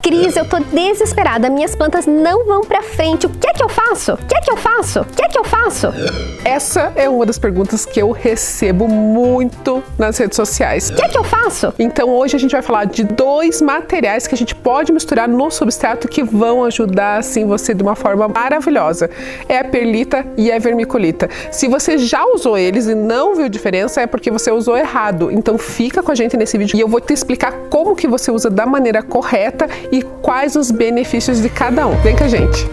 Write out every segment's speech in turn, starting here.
Cris, eu tô desesperada, minhas plantas não vão pra frente, o que é que eu faço? O que é que eu faço? O que é que eu faço? Essa é uma das perguntas que eu recebo muito nas redes sociais. O que é que eu faço? Então hoje a gente vai falar de 2 materiais que a gente pode misturar no substrato que vão ajudar assim você de uma forma maravilhosa. É a perlita e a vermiculita. Se você já usou eles e não viu diferença, é porque você usou errado. Então fica com a gente nesse vídeo e eu vou te explicar como que você usa da maneira correta e quais os benefícios de cada um. Vem com a gente!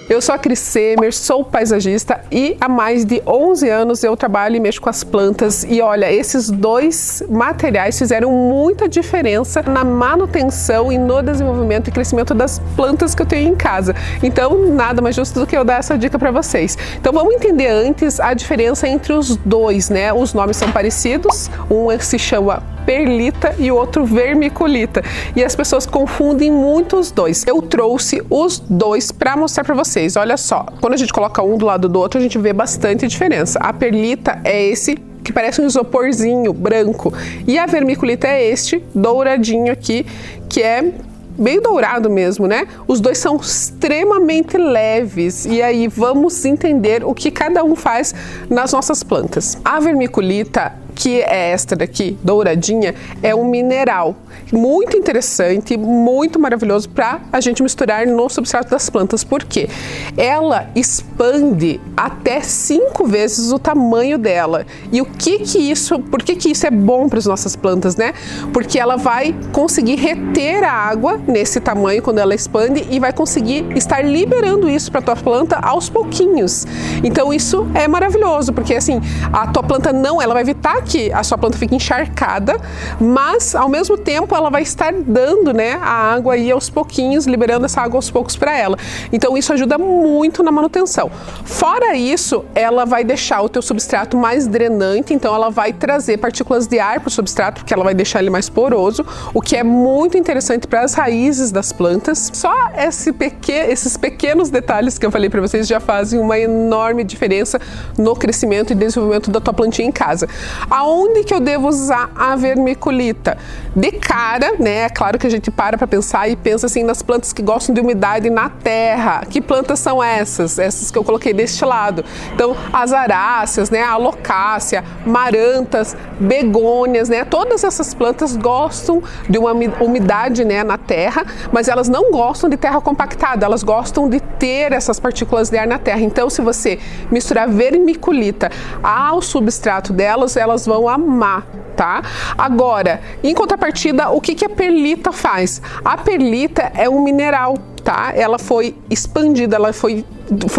Eu sou a Cris Semer, sou paisagista e há mais de 11 anos eu trabalho e mexo com as plantas e olha, esses 2 materiais fizeram muita diferença na manutenção e no desenvolvimento e crescimento das plantas que eu tenho em casa. Então, nada mais justo do que eu dar essa dica para vocês. Então, vamos entender antes a diferença entre os 2, né? Os nomes são parecidos, um se chama perlita e o outro vermiculita. E as pessoas confundem muito os 2. Eu trouxe os 2 para mostrar para vocês. Olha só, quando a gente coloca um do lado do outro, a gente vê bastante diferença. A perlita é esse que parece um isoporzinho branco e a vermiculita é este douradinho aqui, que é bem dourado mesmo, né? Os 2 são extremamente leves e aí vamos entender o que cada um faz nas nossas plantas. A vermiculita, que é esta daqui, douradinha, é um mineral muito interessante, muito maravilhoso para a gente misturar no substrato das plantas. Por quê? Ela expande até 5 vezes o tamanho dela. E por que isso é bom para as nossas plantas, né? Porque ela vai conseguir reter a água nesse tamanho quando ela expande e vai conseguir estar liberando isso para a tua planta aos pouquinhos. Então isso é maravilhoso, porque assim, a tua planta ela vai evitar que a sua planta fique encharcada, mas ao mesmo tempo ela vai estar dando, né, a água aí aos pouquinhos, liberando essa água aos poucos para ela. Então isso ajuda muito na manutenção. Fora isso, ela vai deixar o teu substrato mais drenante, então ela vai trazer partículas de ar para o substrato, porque ela vai deixar ele mais poroso, o que é muito interessante para as raízes das plantas. Só esses pequenos detalhes que eu falei para vocês já fazem uma enorme diferença no crescimento e desenvolvimento da tua plantinha em casa. Aonde que eu devo usar a vermiculita? De cara, né? É claro que a gente para pensar e pensa assim nas plantas que gostam de umidade na terra. Que plantas são essas? Essas que eu coloquei deste lado. Então, as aráceas, né? A alocácia, marantas, begônias, né? Todas essas plantas gostam de uma umidade, né, na terra, mas elas não gostam de terra compactada, elas gostam de ter essas partículas de ar na terra. Então, se você misturar vermiculita ao substrato delas, elas vão amar, tá? Agora, em contrapartida, o que a perlita faz? A perlita é um mineral, tá? Ela foi expandida, ela foi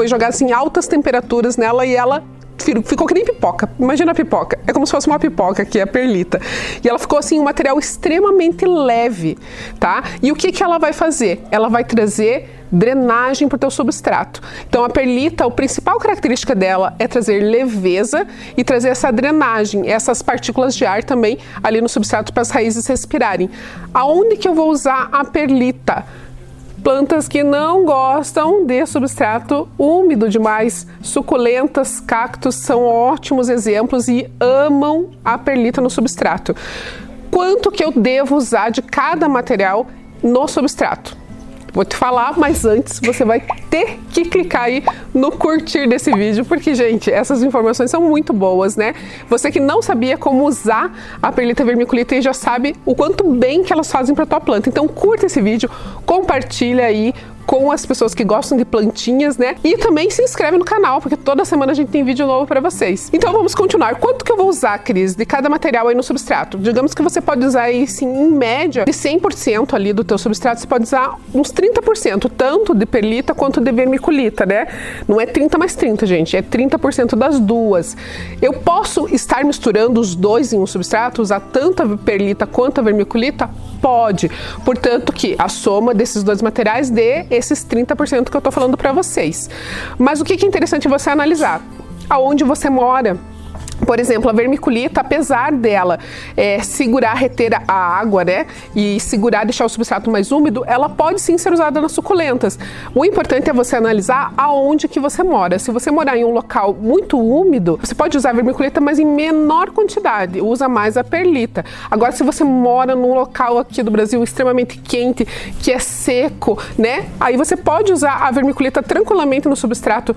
jogada assim, em altas temperaturas nela e ela ficou que nem pipoca. Imagina a pipoca. É como se fosse uma pipoca aqui, a perlita. E ela ficou assim, um material extremamente leve, tá? E o que ela vai fazer? Ela vai trazer drenagem para o teu substrato. Então a perlita, a principal característica dela é trazer leveza e trazer essa drenagem, essas partículas de ar também ali no substrato para as raízes respirarem. Aonde que eu vou usar a perlita? Plantas que não gostam de substrato úmido demais, suculentas, cactos são ótimos exemplos e amam a perlita no substrato. Quanto que eu devo usar de cada material no substrato? Vou te falar, mas antes você vai ter que clicar aí no curtir desse vídeo, porque, gente, essas informações são muito boas, né? Você que não sabia como usar a perlita vermiculita e já sabe o quanto bem que elas fazem para tua planta. Então, curta esse vídeo, compartilha aí com as pessoas que gostam de plantinhas, né? E também se inscreve no canal, porque toda semana a gente tem vídeo novo para vocês. Então vamos continuar. Quanto que eu vou usar, Cris, de cada material aí no substrato? Digamos que você pode usar aí, sim, em média, de 100% ali do teu substrato, você pode usar uns 30%, tanto de perlita quanto de vermiculita, né? Não é 30 mais 30, gente, é 30% das duas. Eu posso estar misturando os 2 em um substrato, usar tanto a perlita quanto a vermiculita? Pode. Portanto, que a soma desses 2 materiais dê esses 30% que eu tô falando para vocês. Mas o que é interessante você analisar? Aonde você mora? Por exemplo, a vermiculita, apesar dela segurar, reter a água, né, e segurar, deixar o substrato mais úmido, ela pode sim ser usada nas suculentas. O importante é você analisar aonde que você mora. Se você morar em um local muito úmido, você pode usar a vermiculita, mas em menor quantidade, usa mais a perlita. Agora, se você mora num local aqui do Brasil extremamente quente, que é seco, né, aí você pode usar a vermiculita tranquilamente no substrato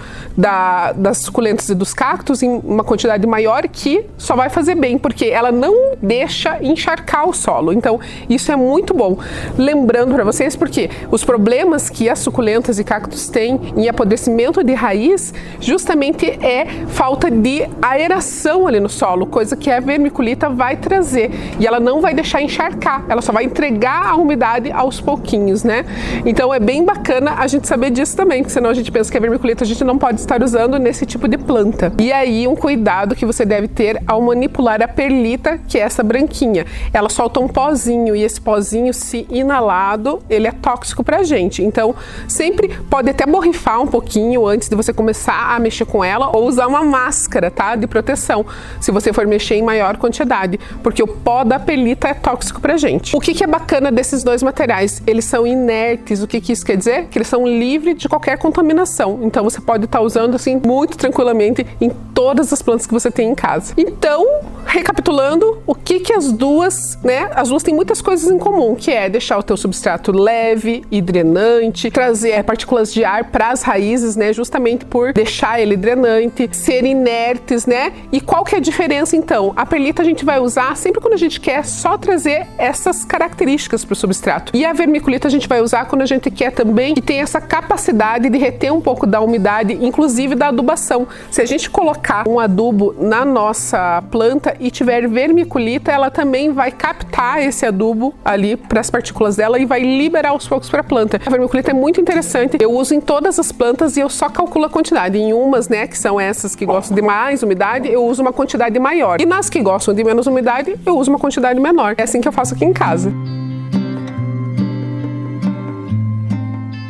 das suculentas e dos cactos em uma quantidade maior, que só vai fazer bem, porque ela não deixa encharcar o solo. Então, isso é muito bom. Lembrando para vocês, porque os problemas que as suculentas e cactos têm em apodrecimento de raiz, justamente é falta de aeração ali no solo, coisa que a vermiculita vai trazer. E ela não vai deixar encharcar, ela só vai entregar a umidade aos pouquinhos, né? Então, é bem bacana a gente saber disso também, porque senão a gente pensa que a vermiculita a gente não pode estar usando nesse tipo de planta. E aí, um cuidado que você deve ter ao manipular a perlita, que é essa branquinha. Ela solta um pozinho e esse pozinho, se inalado, ele é tóxico pra gente. Então, sempre pode até borrifar um pouquinho antes de você começar a mexer com ela, ou usar uma máscara, tá? De proteção, se você for mexer em maior quantidade, porque o pó da perlita é tóxico pra gente. O que é bacana desses dois materiais? Eles são inertes. O que isso quer dizer? Que eles são livres de qualquer contaminação. Então, você pode estar usando assim muito tranquilamente em todas as plantas que você tem em casa. Então, recapitulando, o que as duas, né? As duas têm muitas coisas em comum, que é deixar o teu substrato leve e drenante, trazer partículas de ar para as raízes, né? Justamente por deixar ele drenante, ser inertes, né? E qual que é a diferença, então? A perlita a gente vai usar sempre quando a gente quer só trazer essas características para o substrato. E a vermiculita a gente vai usar quando a gente quer também que tem essa capacidade de reter um pouco da umidade, inclusive da adubação. Se a gente colocar um adubo na nossa planta e tiver vermiculita, ela também vai captar esse adubo ali para as partículas dela e vai liberar aos poucos para a planta. A vermiculita é muito interessante, eu uso em todas as plantas e eu só calculo a quantidade. Em umas, né, que são essas que gostam de mais umidade, eu uso uma quantidade maior. E nas que gostam de menos umidade, eu uso uma quantidade menor. É assim que eu faço aqui em casa.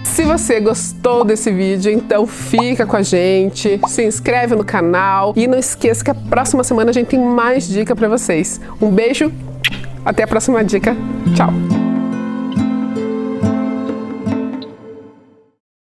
Se você gostou desse vídeo, então fica com a gente, se inscreve no canal e não esqueça que a próxima semana a gente tem mais dica para vocês. Um beijo, até a próxima dica, tchau!